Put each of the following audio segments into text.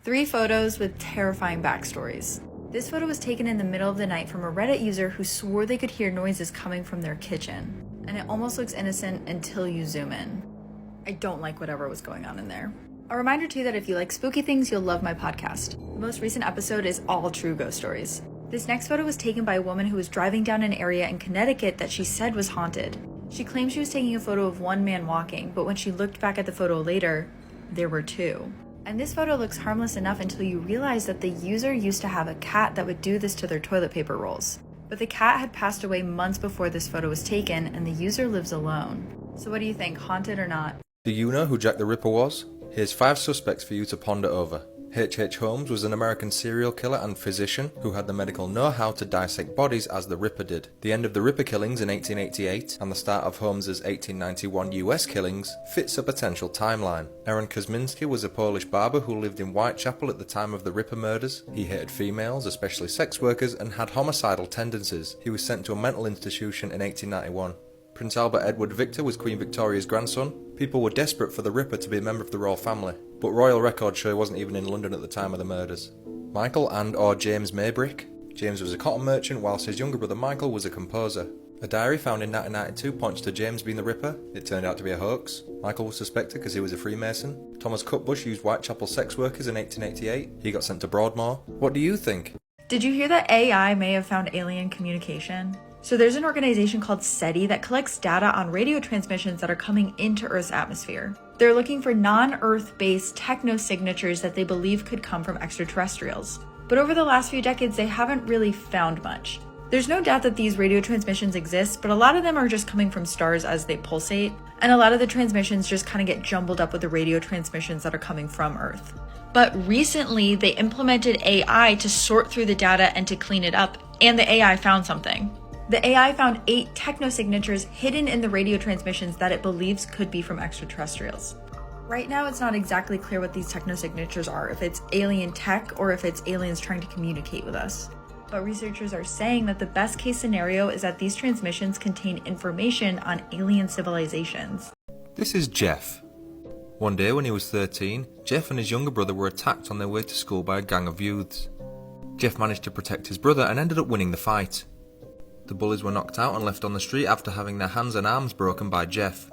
3 photos with terrifying backstories. This photo was taken in the middle of the night from a Reddit user who swore they could hear noises coming from their kitchen. And it almost looks innocent until you zoom in. I don't like whatever was going on in there. A reminder too that if you like spooky things, you'll love my podcast. The most recent episode is all true ghost stories. This next photo was taken by a woman who was driving down an area in Connecticut that she said was haunted. She claimed she was taking a photo of one man walking, but when she looked back at the photo later, there were 2. And this photo looks harmless enough until you realize that the user used to have a cat that would do this to their toilet paper rolls. But the cat had passed away months before this photo was taken, and the user lives alone. So what do you think, haunted or not? Do you know who Jack the Ripper was? Here's 5 suspects for you to ponder over. H.H. Holmes was an American serial killer and physician who had the medical know-how to dissect bodies as the Ripper did. The end of the Ripper killings in 1888 and the start of Holmes's 1891 US killings fits a potential timeline. Aaron Kosminski was a Polish barber who lived in Whitechapel at the time of the Ripper murders. He hated females, especially sex workers, and had homicidal tendencies. He was sent to a mental institution in 1891. Prince Albert Edward Victor was Queen Victoria's grandson. People were desperate for the Ripper to be a member of the royal family, but royal records show he wasn't even in London at the time of the murders. Michael and/or James Maybrick. James was a cotton merchant whilst his younger brother Michael was a composer. A diary found in 1992 points to James being the Ripper. It turned out to be a hoax. Michael was suspected because he was a Freemason. Thomas Cutbush used Whitechapel sex workers in 1888. He got sent to Broadmoor. What do you think? Did you hear that AI may have found alien communication? So there's an organization called SETI that collects data on radio transmissions that are coming into Earth's atmosphere. They're looking for non-Earth-based techno-signatures that they believe could come from extraterrestrials. But over the last few decades, they haven't really found much. There's no doubt that these radio transmissions exist, but a lot of them are just coming from stars as they pulsate, and a lot of the transmissions just kind of get jumbled up with the radio transmissions that are coming from Earth. But recently, they implemented AI to sort through the data and to clean it up, and the AI found something. The AI found 8 techno-signatures hidden in the radio transmissions that it believes could be from extraterrestrials. Right now, it's not exactly clear what these techno-signatures are, if it's alien tech or if it's aliens trying to communicate with us. But researchers are saying that the best case scenario is that these transmissions contain information on alien civilizations. This is Jeff. One day when he was 13, Jeff and his younger brother were attacked on their way to school by a gang of youths. Jeff managed to protect his brother and ended up winning the fight. The bullies were knocked out and left on the street after having their hands and arms broken by Jeff.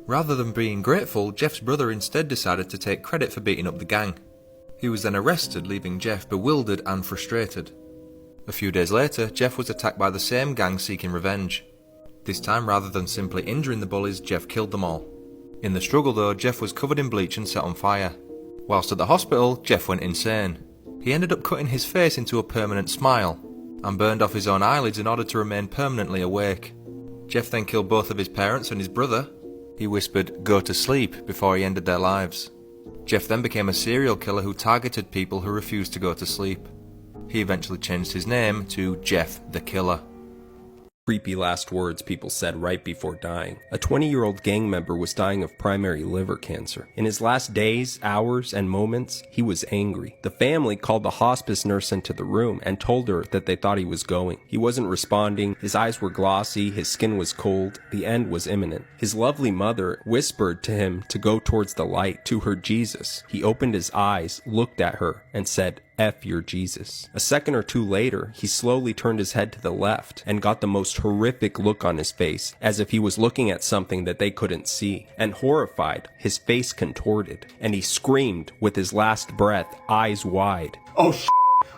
Rather than being grateful, Jeff's brother instead decided to take credit for beating up the gang. He was then arrested, leaving Jeff bewildered and frustrated. A few days later, Jeff was attacked by the same gang seeking revenge. This time, rather than simply injuring the bullies, Jeff killed them all. In the struggle though, Jeff was covered in bleach and set on fire. Whilst at the hospital, Jeff went insane. He ended up cutting his face into a permanent smile, and burned off his own eyelids in order to remain permanently awake. Jeff then killed both of his parents and his brother. He whispered, "Go to sleep," before he ended their lives. Jeff then became a serial killer who targeted people who refused to go to sleep. He eventually changed his name to Jeff the Killer. Creepy last words people said right before dying. A 20-year-old gang member was dying of primary liver cancer. In his last days, hours, and moments, he was angry. The family called the hospice nurse into the room and told her that they thought he was going. He wasn't responding, his eyes were glossy, his skin was cold, the end was imminent. His lovely mother whispered to him to go towards the light, to her Jesus. He opened his eyes, looked at her, and said, "F your Jesus." A second or two later, he slowly turned his head to the left and got the most horrific look on his face, as if he was looking at something that they couldn't see. And horrified, his face contorted, and he screamed with his last breath, eyes wide, "Oh sh!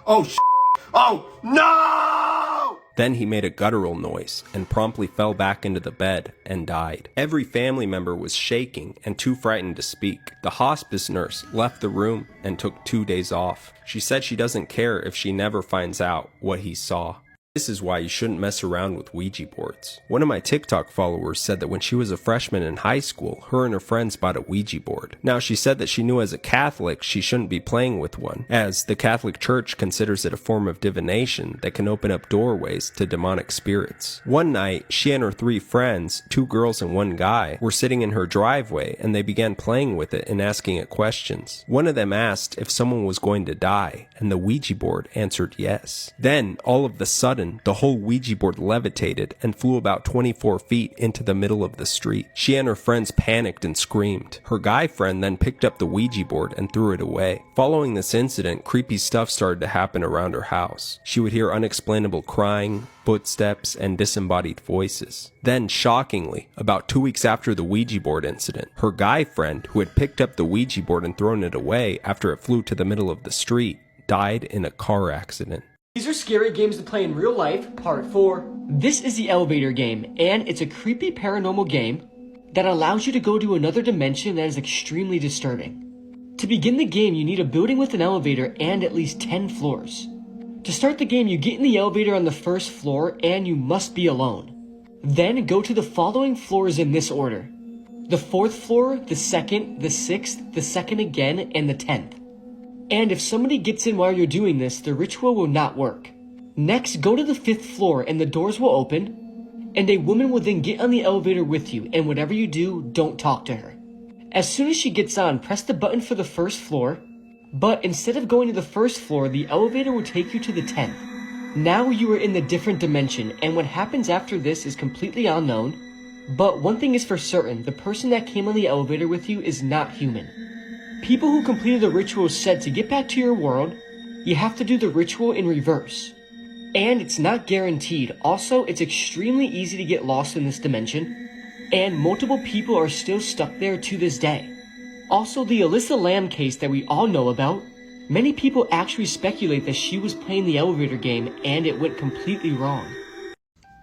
Oh sh! Oh no!" Then he made a guttural noise and promptly fell back into the bed and died. Every family member was shaking and too frightened to speak. The hospice nurse left the room and took 2 days off. She said she doesn't care if she never finds out what he saw. This is why you shouldn't mess around with Ouija boards. One of my TikTok followers said that when she was a freshman in high school, her and her friends bought a Ouija board. Now, she said that she knew as a Catholic she shouldn't be playing with one, as the Catholic Church considers it a form of divination that can open up doorways to demonic spirits. One night, she and her 3 friends, 2 girls and 1 guy, were sitting in her driveway and they began playing with it and asking it questions. One of them asked if someone was going to die, and the Ouija board answered yes. Then, all of the sudden, sudden, the whole Ouija board levitated and flew about 24 feet into the middle of the street. She and her friends panicked and screamed. Her guy friend then picked up the Ouija board and threw it away. Following this incident, creepy stuff started to happen around her house. She would hear unexplainable crying, footsteps, and disembodied voices. Then, shockingly, about 2 weeks after the Ouija board incident, her guy friend, who had picked up the Ouija board and thrown it away after it flew to the middle of the street, died in a car accident. These are scary games to play in real life, part 4. This is the elevator game, and it's a creepy paranormal game that allows you to go to another dimension that is extremely disturbing. To begin the game, you need a building with an elevator and at least 10 floors. To start the game, you get in the elevator on the first floor and you must be alone. Then go to the following floors in this order: the 4th floor, the 2nd, the 6th, the 2nd again, and the 10th. And if somebody gets in while you're doing this, the ritual will not work. Next, go to the 5th floor and the doors will open, and a woman will then get on the elevator with you, and whatever you do, don't talk to her. As soon as she gets on, press the button for the 1st floor, but instead of going to the 1st floor, the elevator will take you to the 10th. Now you are in the different dimension, and what happens after this is completely unknown, but one thing is for certain: the person that came on the elevator with you is not human. People who completed the ritual said to get back to your world, you have to do the ritual in reverse. And it's not guaranteed. Also, it's extremely easy to get lost in this dimension, and multiple people are still stuck there to this day. Also, the Alyssa Lamb case that we all know about, many people actually speculate that she was playing the elevator game and it went completely wrong.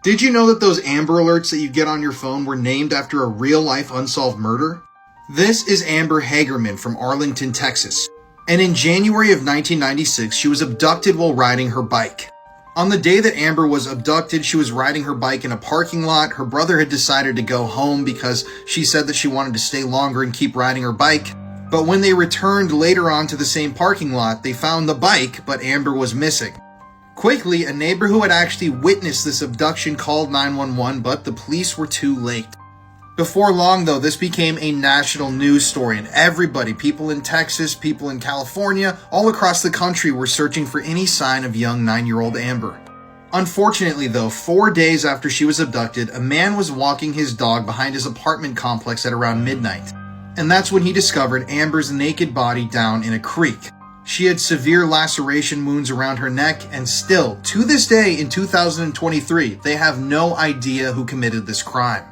Did you know that those Amber Alerts that you get on your phone were named after a real-life unsolved murder? This is Amber Hagerman from Arlington, Texas. And in January of 1996, she was abducted while riding her bike. On the day that Amber was abducted, she was riding her bike in a parking lot. Her brother had decided to go home because she said that she wanted to stay longer and keep riding her bike. But when they returned later on to the same parking lot, they found the bike, but Amber was missing. Quickly, a neighbor who had actually witnessed this abduction called 911, but the police were too late. Before long, though, this became a national news story, and everybody, people in Texas, people in California, all across the country were searching for any sign of young 9-year-old Amber. Unfortunately, though, 4 days after she was abducted, a man was walking his dog behind his apartment complex at around midnight. And that's when he discovered Amber's naked body down in a creek. She had severe laceration wounds around her neck, and still, to this day in 2023, they have no idea who committed this crime.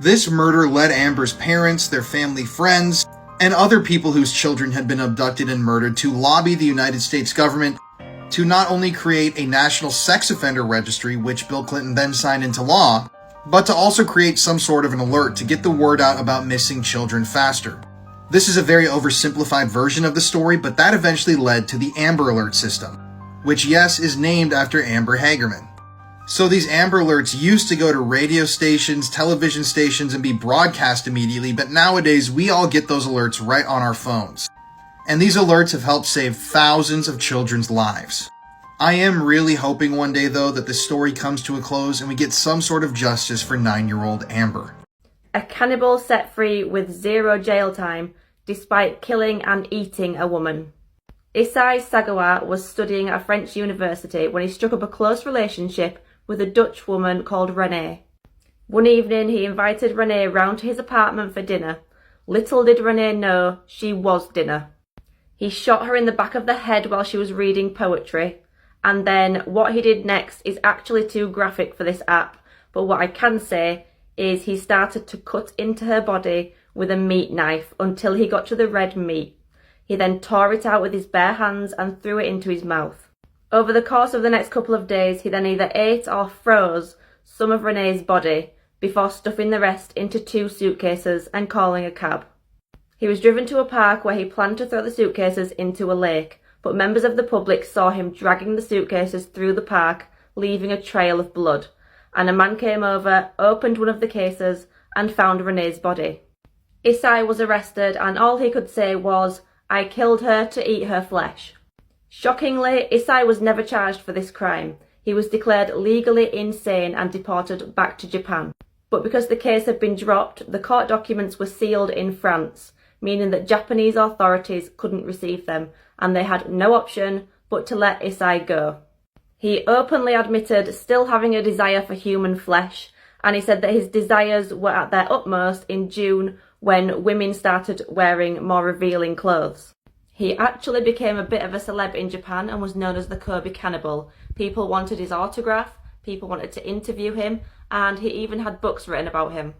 This murder led Amber's parents, their family, friends, and other people whose children had been abducted and murdered to lobby the United States government to not only create a national sex offender registry, which Bill Clinton then signed into law, but to also create some sort of an alert to get the word out about missing children faster. This is a very oversimplified version of the story, but that eventually led to the Amber Alert system, which, yes, is named after Amber Hagerman. So these Amber Alerts used to go to radio stations, television stations, and be broadcast immediately, but nowadays we all get those alerts right on our phones. And these alerts have helped save thousands of children's lives. I am really hoping one day, though, that this story comes to a close and we get some sort of justice for 9-year-old Amber. A cannibal set free with 0 jail time despite killing and eating a woman. Isai Sagawa was studying at a French university when he struck up a close relationship with a Dutch woman called Renee. One evening, he invited Renee round to his apartment for dinner. Little did Renee know she was dinner. He shot her in the back of the head while she was reading poetry, and then what he did next is actually too graphic for this app, but what I can say is he started to cut into her body with a meat knife until he got to the red meat. He then tore it out with his bare hands and threw it into his mouth. Over the course of the next couple of days, he then either ate or froze some of Renee's body before stuffing the rest into 2 suitcases and calling a cab. He was driven to a park where he planned to throw the suitcases into a lake, but members of the public saw him dragging the suitcases through the park, leaving a trail of blood, and a man came over, opened one of the cases, and found Renee's body. Isai was arrested, and all he could say was, "I killed her to eat her flesh." Shockingly, Isai was never charged for this crime. He was declared legally insane and deported back to Japan. But because the case had been dropped, the court documents were sealed in France, meaning that Japanese authorities couldn't receive them, and they had no option but to let Isai go. He openly admitted still having a desire for human flesh, and he said that his desires were at their utmost in June when women started wearing more revealing clothes. He actually became a bit of a celeb in Japan and was known as the Kobe Cannibal. People wanted his autograph, people wanted to interview him, and he even had books written about him.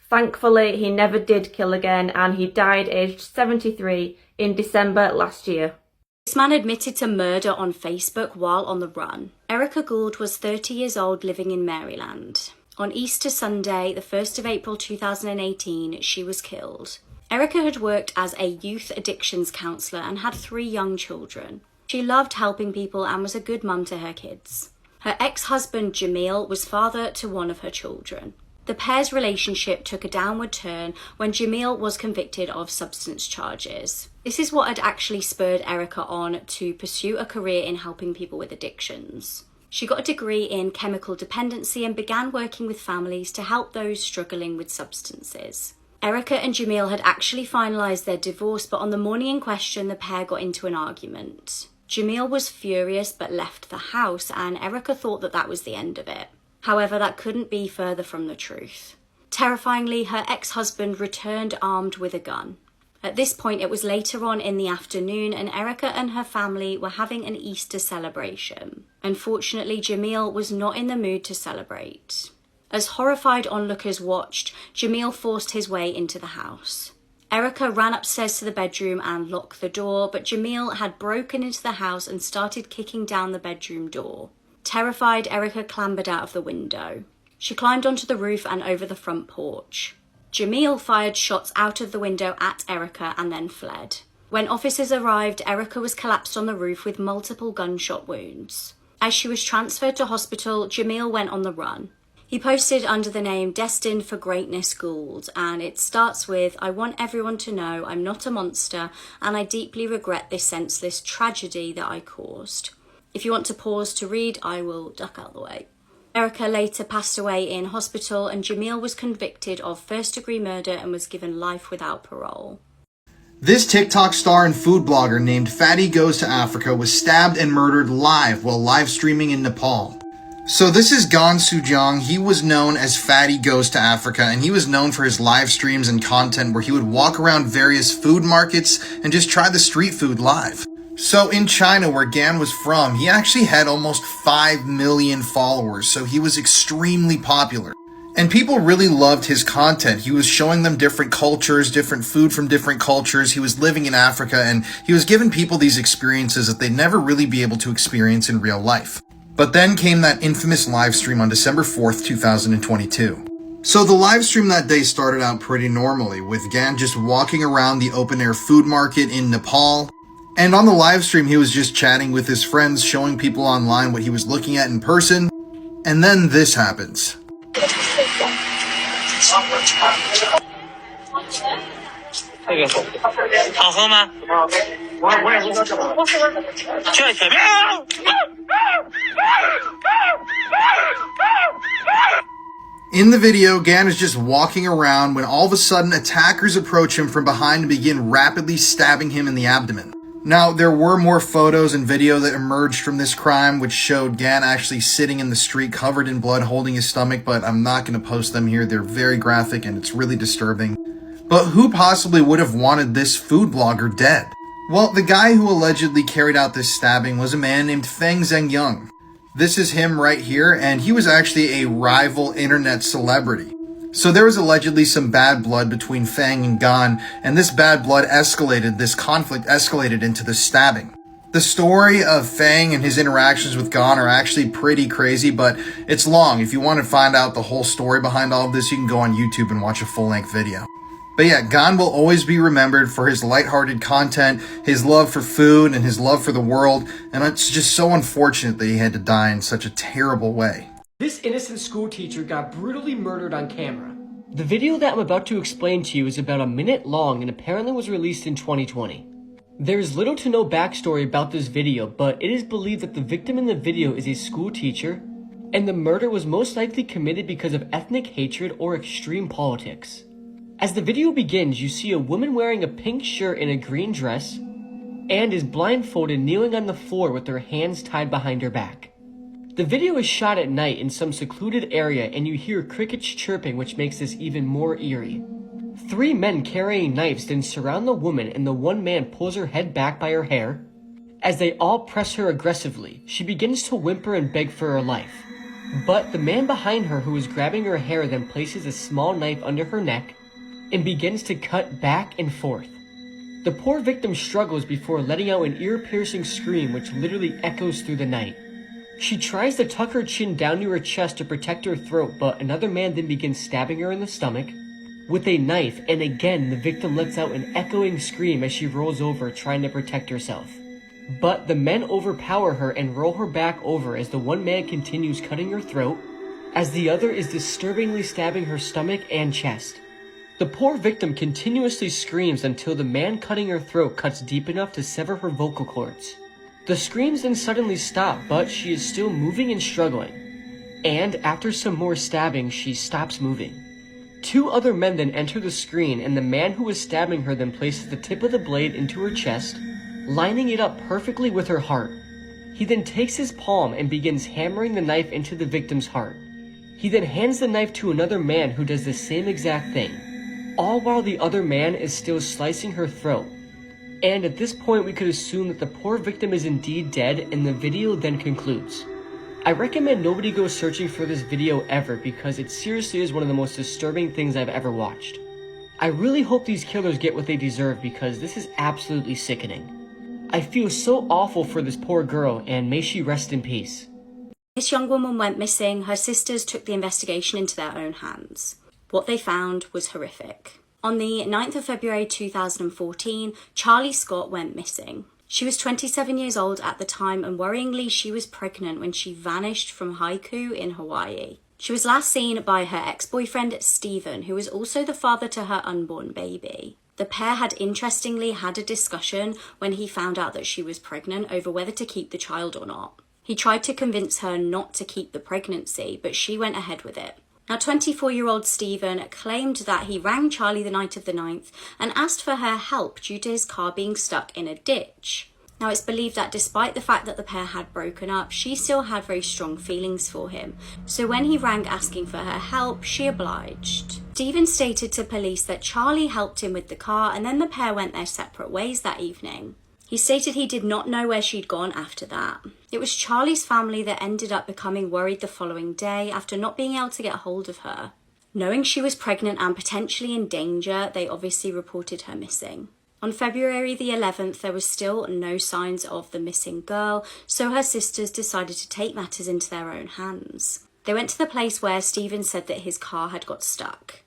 Thankfully, he never did kill again, and he died aged 73 in December last year. This man admitted to murder on Facebook while on the run. Erica Gould was 30 years old, living in Maryland. On Easter Sunday, the 1st of April 2018, she was killed. Erica had worked as a youth addictions counsellor and had 3 young children. She loved helping people and was a good mum to her kids. Her ex-husband Jamil was father to one of her children. The pair's relationship took a downward turn when Jamil was convicted of substance charges. This is what had actually spurred Erica on to pursue a career in helping people with addictions. She got a degree in chemical dependency and began working with families to help those struggling with substances. Erica and Jamil had actually finalised their divorce, but on the morning in question, the pair got into an argument. Jamil was furious but left the house, and Erica thought that that was the end of it. However, that couldn't be further from the truth. Terrifyingly, her ex-husband returned armed with a gun. At this point, it was later on in the afternoon, and Erica and her family were having an Easter celebration. Unfortunately, Jamil was not in the mood to celebrate. As horrified onlookers watched, Jamil forced his way into the house. Erica ran upstairs to the bedroom and locked the door, but Jamil had broken into the house and started kicking down the bedroom door. Terrified, Erica clambered out of the window. She climbed onto the roof and over the front porch. Jamil fired shots out of the window at Erica and then fled. When officers arrived, Erica was collapsed on the roof with multiple gunshot wounds. As she was transferred to hospital, Jamil went on the run. He posted under the name Destined for Greatness Gould, and it starts with, "I want everyone to know I'm not a monster and I deeply regret this senseless tragedy that I caused. If you want to pause to read, I will duck out the way." Erica later passed away in hospital, and Jamil was convicted of first-degree murder and was given life without parole. This TikTok star and food blogger named Fatty Goes to Africa was stabbed and murdered live while live streaming in Nepal. So this is Gan Sujong. He was known as Fatty Goes to Africa, and he was known for his live streams and content where he would walk around various food markets and just try the street food live. So in China, where Gan was from, he actually had almost 5 million followers, so he was extremely popular. And people really loved his content. He was showing them different cultures, different food from different cultures. He was living in Africa, and he was giving people these experiences that they'd never really be able to experience in real life. But then came that infamous live stream on December 4th, 2022. So the live stream that day started out pretty normally, with Gan just walking around the open-air food market in Nepal. And on the live stream, he was just chatting with his friends, showing people online what he was looking at in person. And then this happens. In the video, Gan is just walking around when all of a sudden attackers approach him from behind and begin rapidly stabbing him in the abdomen. Now, there were more photos and video that emerged from this crime, which showed Gan actually sitting in the street covered in blood, holding his stomach, but I'm not going to post them here. They're very graphic and it's really disturbing. But who possibly would have wanted this food blogger dead? Well, the guy who allegedly carried out this stabbing was a man named Feng Zhengyang. This is him right here, and he was actually a rival internet celebrity. So there was allegedly some bad blood between Feng and Gan, and this bad blood escalated, this conflict escalated into the stabbing. The story of Feng and his interactions with Gan are actually pretty crazy, but it's long. If you want to find out the whole story behind all of this, you can go on YouTube and watch a full-length video. But yeah, Gan will always be remembered for his lighthearted content, his love for food, and his love for the world, and it's just so unfortunate that he had to die in such a terrible way. This innocent school teacher got brutally murdered on camera. The video that I'm about to explain to you is about a minute long and apparently was released in 2020. There is little to no backstory about this video, but it is believed that the victim in the video is a school teacher, and the murder was most likely committed because of ethnic hatred or extreme politics. As the video begins, you see a woman wearing a pink shirt and a green dress, and is blindfolded kneeling on the floor with her hands tied behind her back. The video is shot at night in some secluded area and you hear crickets chirping, which makes this even more eerie. 3 men carrying knives then surround the woman and the one man pulls her head back by her hair. As they all press her aggressively, she begins to whimper and beg for her life. But the man behind her who is grabbing her hair then places a small knife under her neck and begins to cut back and forth. The poor victim struggles before letting out an ear-piercing scream which literally echoes through the night. She tries to tuck her chin down to her chest to protect her throat, but another man then begins stabbing her in the stomach with a knife, and again the victim lets out an echoing scream as she rolls over trying to protect herself. But the men overpower her and roll her back over as the one man continues cutting her throat, as the other is disturbingly stabbing her stomach and chest. The poor victim continuously screams until the man cutting her throat cuts deep enough to sever her vocal cords. The screams then suddenly stop, but she is still moving and struggling. And after some more stabbing, she stops moving. 2 other men then enter the screen, and the man who is stabbing her then places the tip of the blade into her chest, lining it up perfectly with her heart. He then takes his palm and begins hammering the knife into the victim's heart. He then hands the knife to another man who does the same exact thing, all while the other man is still slicing her throat. And at this point we could assume that the poor victim is indeed dead, and the video then concludes. I recommend nobody go searching for this video ever because it seriously is one of the most disturbing things I've ever watched. I really hope these killers get what they deserve because this is absolutely sickening. I feel so awful for this poor girl, and may she rest in peace. This young woman went missing. Her sisters took the investigation into their own hands. What they found was horrific. On the 9th of February 2014, Charlie Scott went missing. She was 27 years old at the time, and worryingly, she was pregnant when she vanished from Haiku in Hawaii. She was last seen by her ex-boyfriend, Stephen, who was also the father to her unborn baby. The pair had interestingly had a discussion when he found out that she was pregnant over whether to keep the child or not. He tried to convince her not to keep the pregnancy, but she went ahead with it. Now, 24-year-old Stephen claimed that he rang Charlie the night of the 9th and asked for her help due to his car being stuck in a ditch. Now, it's believed that despite the fact that the pair had broken up, she still had very strong feelings for him. So when he rang asking for her help, she obliged. Stephen stated to police that Charlie helped him with the car and then the pair went their separate ways that evening. He stated he did not know where she'd gone after that. It was Charlie's family that ended up becoming worried the following day after not being able to get hold of her. Knowing she was pregnant and potentially in danger, they obviously reported her missing. On February the 11th, there was still no signs of the missing girl, so her sisters decided to take matters into their own hands. They went to the place where Stephen said that his car had got stuck.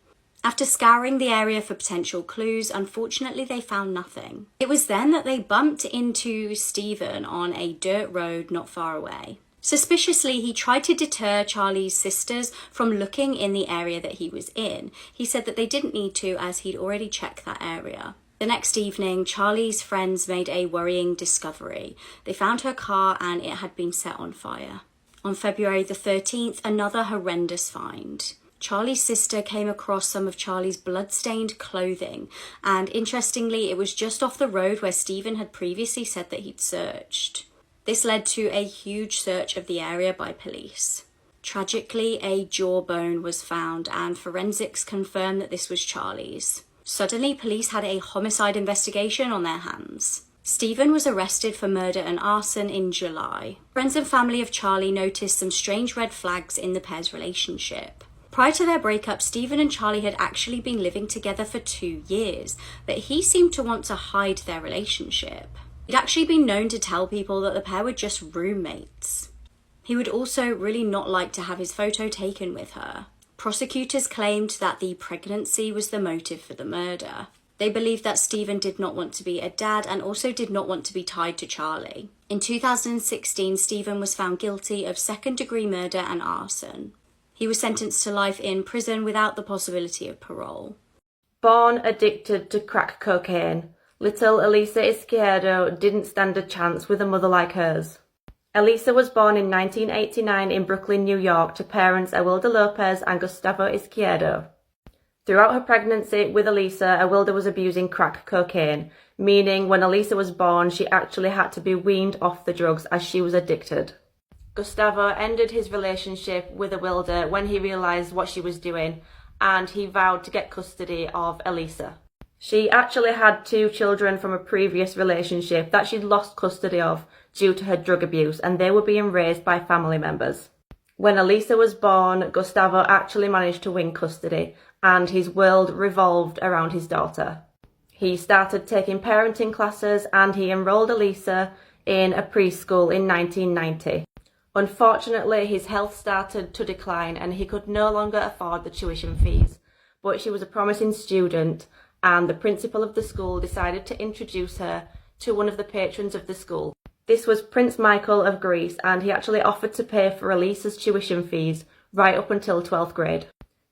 After scouring the area for potential clues, unfortunately they found nothing. It was then that they bumped into Stephen on a dirt road not far away. Suspiciously, he tried to deter Charlie's sisters from looking in the area that he was in. He said that they didn't need to as he'd already checked that area. The next evening, Charlie's friends made a worrying discovery. They found her car and it had been set on fire. On February the 13th, another horrendous find. Charlie's sister came across some of Charlie's blood-stained clothing, and interestingly, it was just off the road where Stephen had previously said that he'd searched. This led to a huge search of the area by police. Tragically, a jawbone was found, and forensics confirmed that this was Charlie's. Suddenly, police had a homicide investigation on their hands. Stephen was arrested for murder and arson in July. Friends and family of Charlie noticed some strange red flags in the pair's relationship. Prior to their breakup, Stephen and Charlie had actually been living together for 2 years, but he seemed to want to hide their relationship. He'd actually been known to tell people that the pair were just roommates. He would also really not like to have his photo taken with her. Prosecutors claimed that the pregnancy was the motive for the murder. They believed that Stephen did not want to be a dad and also did not want to be tied to Charlie. In 2016, Stephen was found guilty of second-degree murder and arson. He was sentenced to life in prison without the possibility of parole. Born addicted to crack cocaine, little Elisa Izquierdo didn't stand a chance with a mother like hers. Elisa was born in 1989 in Brooklyn, New York to parents Awilda Lopez and Gustavo Izquierdo. Throughout her pregnancy with Elisa, Awilda was abusing crack cocaine, meaning when Elisa was born, she actually had to be weaned off the drugs as she was addicted. Gustavo ended his relationship with Awilda when he realised what she was doing, and he vowed to get custody of Elisa. She actually had 2 children from a previous relationship that she'd lost custody of due to her drug abuse, and they were being raised by family members. When Elisa was born, Gustavo actually managed to win custody, and his world revolved around his daughter. He started taking parenting classes, and he enrolled Elisa in a preschool in 1990. Unfortunately, his health started to decline and he could no longer afford the tuition fees, but she was a promising student, and the principal of the school decided to introduce her to one of the patrons of the school. This was Prince Michael of Greece, and he actually offered to pay for Elisa's tuition fees right up until 12th grade.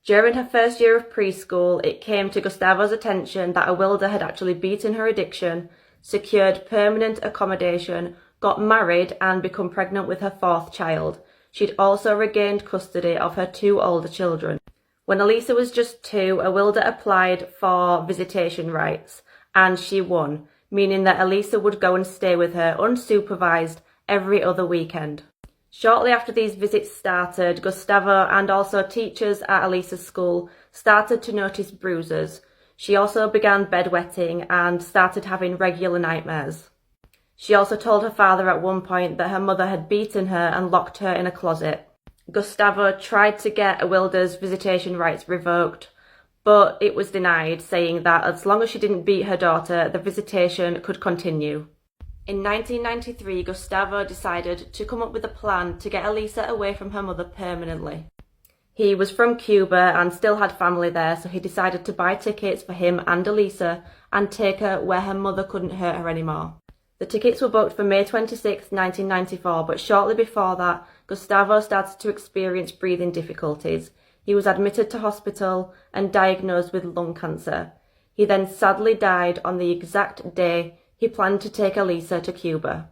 During her first year of preschool, it came to Gustavo's attention that Awilda had actually beaten her addiction, secured permanent accommodation, got married and become pregnant with her 4th child. She'd also regained custody of her 2 older children. When Elisa was just 2, Awilda applied for visitation rights, and she won, meaning that Elisa would go and stay with her unsupervised every other weekend. Shortly after these visits started, Gustavo and also teachers at Elisa's school started to notice bruises. She also began bedwetting and started having regular nightmares. She also told her father at one point that her mother had beaten her and locked her in a closet. Gustavo tried to get Awilda's visitation rights revoked, but it was denied, saying that as long as she didn't beat her daughter, the visitation could continue. In 1993, Gustavo decided to come up with a plan to get Elisa away from her mother permanently. He was from Cuba and still had family there, so he decided to buy tickets for him and Elisa and take her where her mother couldn't hurt her anymore. The tickets were booked for May 26, 1994, but shortly before that, Gustavo started to experience breathing difficulties. He was admitted to hospital and diagnosed with lung cancer. He then sadly died on the exact day he planned to take Elisa to Cuba.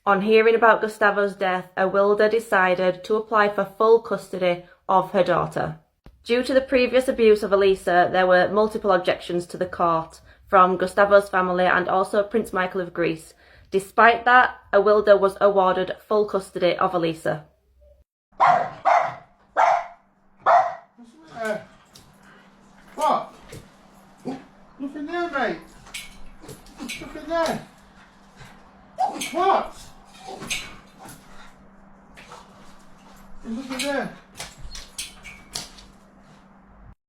On hearing about Gustavo's death, Awilda decided to apply for full custody of her daughter. Due to the previous abuse of Elisa, there were multiple objections to the court from Gustavo's family and also Prince Michael of Greece. Despite that, Awilda was awarded full custody of Elisa. What? Nothing there, mate. Nothing there. What? There's nothing there.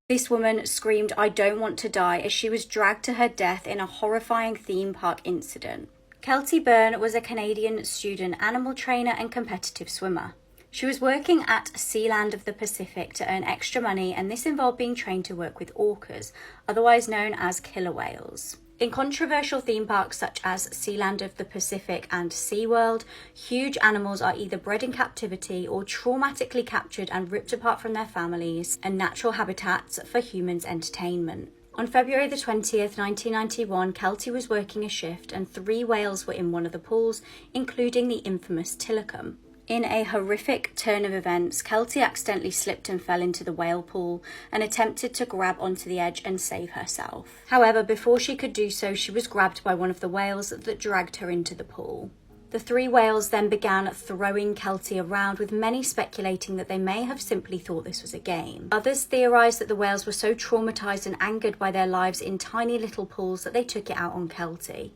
This woman screamed, "I don't want to die," as she was dragged to her death in a horrifying theme park incident. Kelty Byrne was a Canadian student animal trainer and competitive swimmer. She was working at Sealand of the Pacific to earn extra money, and this involved being trained to work with orcas, otherwise known as killer whales. In controversial theme parks such as Sealand of the Pacific and SeaWorld, huge animals are either bred in captivity or traumatically captured and ripped apart from their families and natural habitats for humans' entertainment. On February the 20th, 1991, Kelty was working a shift and 3 whales were in one of the pools, including the infamous Tilikum. In a horrific turn of events, Kelty accidentally slipped and fell into the whale pool and attempted to grab onto the edge and save herself. However, before she could do so, she was grabbed by one of the whales that dragged her into the pool. The 3 whales then began throwing Kelty around, with many speculating that they may have simply thought this was a game. Others theorised that the whales were so traumatised and angered by their lives in tiny little pools that they took it out on Kelty.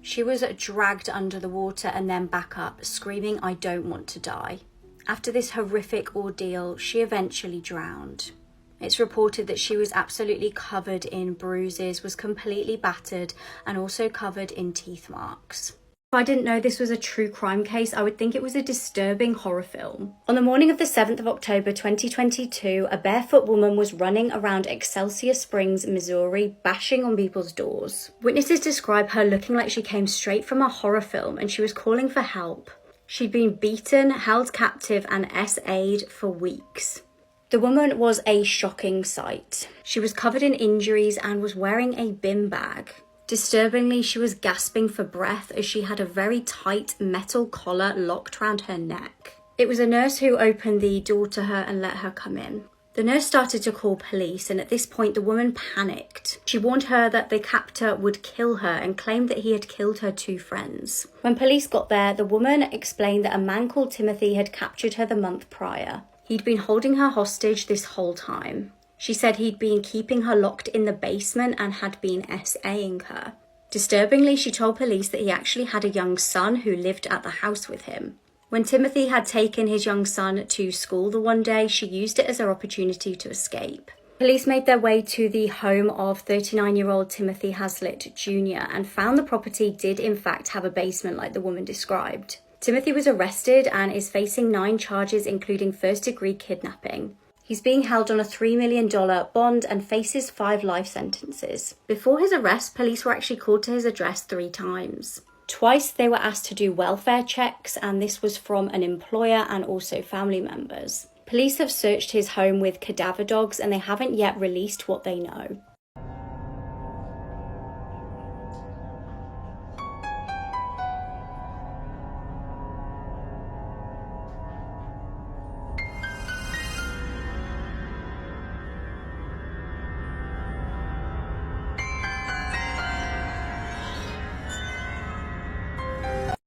She was dragged under the water and then back up, screaming, "I don't want to die." After this horrific ordeal, she eventually drowned. It's reported that she was absolutely covered in bruises, was completely battered, and also covered in teeth marks. If I didn't know this was a true crime case, I would think it was a disturbing horror film. On the morning of the 7th of October 2022, a barefoot woman was running around Excelsior Springs, Missouri, bashing on people's doors. Witnesses describe her looking like she came straight from a horror film, and she was calling for help. She'd been beaten, held captive, and SA'd for weeks. The woman was a shocking sight. She was covered in injuries and was wearing a bin bag. Disturbingly, she was gasping for breath as she had a very tight metal collar locked round her neck. It was a nurse who opened the door to her and let her come in. The nurse started to call police, and at this point the woman panicked. She warned her that the captor would kill her and claimed that he had killed her 2 friends. When police got there, the woman explained that a man called Timothy had captured her the month prior. He'd been holding her hostage this whole time. She said he'd been keeping her locked in the basement and had been SAing her. Disturbingly, she told police that he actually had a young son who lived at the house with him. When Timothy had taken his young son to school the one day, she used it as her opportunity to escape. Police made their way to the home of 39-year-old Timothy Hazlitt Jr. and found the property did in fact have a basement like the woman described. Timothy was arrested and is facing 9 charges including first-degree kidnapping. He's being held on a $3 million bond and faces 5 life sentences. Before his arrest, police were actually called to his address 3 times. Twice they were asked to do welfare checks, and this was from an employer and also family members. Police have searched his home with cadaver dogs and they haven't yet released what they know.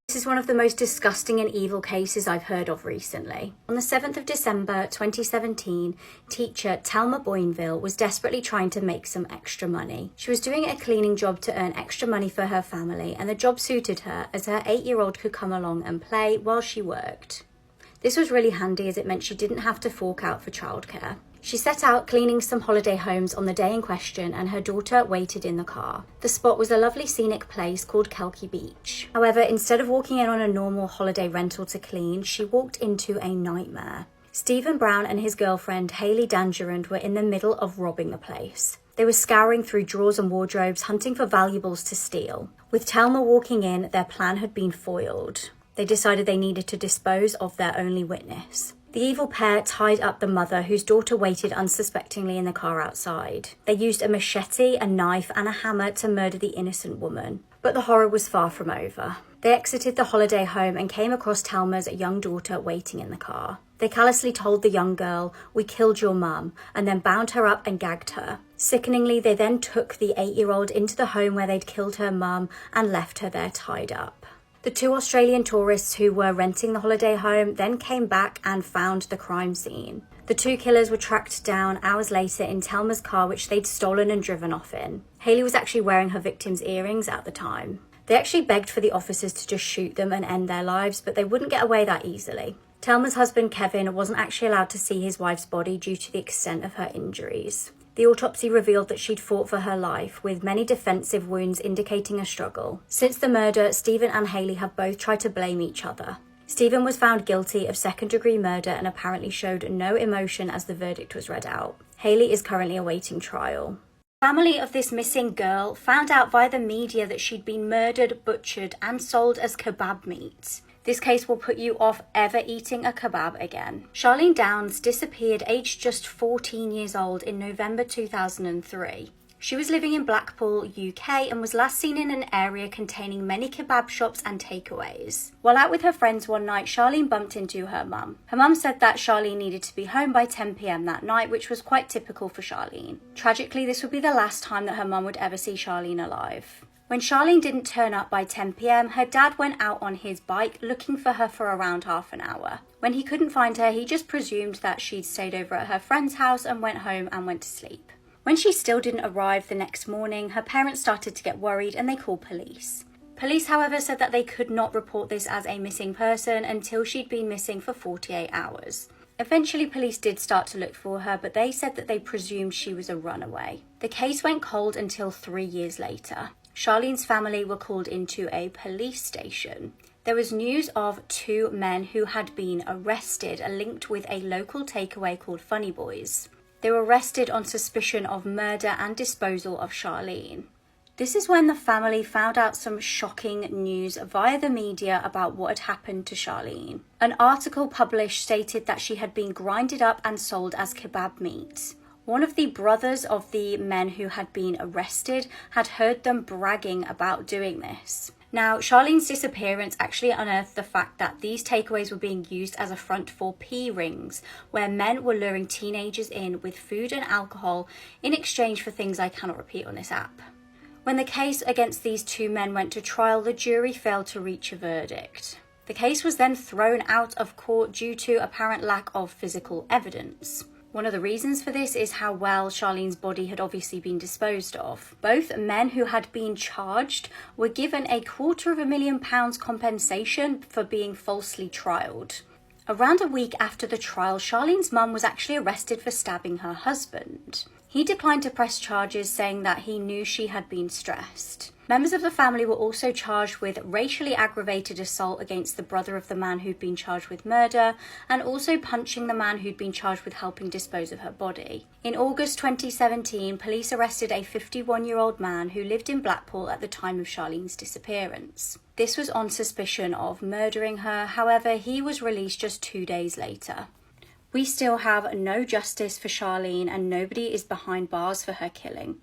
This is one of the most disgusting and evil cases I've heard of recently. On the 7th of December 2017, teacher Thelma Boinville was desperately trying to make some extra money. She was doing a cleaning job to earn extra money for her family, and the job suited her as her 8-year-old could come along and play while she worked. This was really handy as it meant she didn't have to fork out for childcare. She set out cleaning some holiday homes on the day in question and her daughter waited in the car. The spot was a lovely scenic place called Kelky Beach. However, instead of walking in on a normal holiday rental to clean, she walked into a nightmare. Stephen Brown and his girlfriend Hayley Dangerand were in the middle of robbing the place. They were scouring through drawers and wardrobes, hunting for valuables to steal. With Thelma walking in, their plan had been foiled. They decided they needed to dispose of their only witness. The evil pair tied up the mother, whose daughter waited unsuspectingly in the car outside. They used a machete, a knife, and a hammer to murder the innocent woman. But the horror was far from over. They exited the holiday home and came across Thelma's young daughter waiting in the car. They callously told the young girl, "We killed your mum," and then bound her up and gagged her. Sickeningly, they then took the 8-year-old into the home where they'd killed her mum and left her there tied up. The 2 Australian tourists who were renting the holiday home then came back and found the crime scene. The 2 killers were tracked down hours later in Thelma's car, which they'd stolen and driven off in. Hayley was actually wearing her victim's earrings at the time. They actually begged for the officers to just shoot them and end their lives, but they wouldn't get away that easily. Thelma's husband Kevin wasn't actually allowed to see his wife's body due to the extent of her injuries. The autopsy revealed that she'd fought for her life, with many defensive wounds indicating a struggle. Since the murder, Stephen and Hayley have both tried to blame each other. Stephen was found guilty of second-degree murder and apparently showed no emotion as the verdict was read out. Hayley is currently awaiting trial. The family of this missing girl found out via the media that she'd been murdered, butchered, and sold as kebab meat. This case will put you off ever eating a kebab again. Charlene Downs disappeared aged just 14 years old in November 2003. She was living in Blackpool, UK, and was last seen in an area containing many kebab shops and takeaways. While out with her friends one night, Charlene bumped into her mum. Her mum said that Charlene needed to be home by 10 p.m. that night, which was quite typical for Charlene. Tragically, this would be the last time that her mum would ever see Charlene alive. When Charlene didn't turn up by 10 p.m, her dad went out on his bike looking for her for around half an hour. When he couldn't find her, he just presumed that she'd stayed over at her friend's house and went home and went to sleep. When she still didn't arrive the next morning, her parents started to get worried and they called police. Police, however, said that they could not report this as a missing person until she'd been missing for 48 hours. Eventually, police did start to look for her, but they said that they presumed she was a runaway. The case went cold until 3 years later. Charlene's family were called into a police station. There was news of 2 men who had been arrested, linked with a local takeaway called Funny Boys. They were arrested on suspicion of murder and disposal of Charlene. This is when the family found out some shocking news via the media about what had happened to Charlene. An article published stated that she had been grinded up and sold as kebab meat. One of the brothers of the men who had been arrested had heard them bragging about doing this. Now, Charlene's disappearance actually unearthed the fact that these takeaways were being used as a front for P rings, where men were luring teenagers in with food and alcohol in exchange for things I cannot repeat on this app. When the case against these two men went to trial, the jury failed to reach a verdict. The case was then thrown out of court due to apparent lack of physical evidence. One of the reasons for this is how well Charlene's body had obviously been disposed of. Both men who had been charged were given £250,000 compensation for being falsely trialled. Around a week after the trial, Charlene's mum was actually arrested for stabbing her husband. He declined to press charges, saying that he knew she had been stressed. Members of the family were also charged with racially aggravated assault against the brother of the man who'd been charged with murder, and also punching the man who'd been charged with helping dispose of her body. In August 2017, police arrested a 51-year-old man who lived in Blackpool at the time of Charlene's disappearance. This was on suspicion of murdering her, however, he was released just 2 days later. We still have no justice for Charlene, and nobody is behind bars for her killing.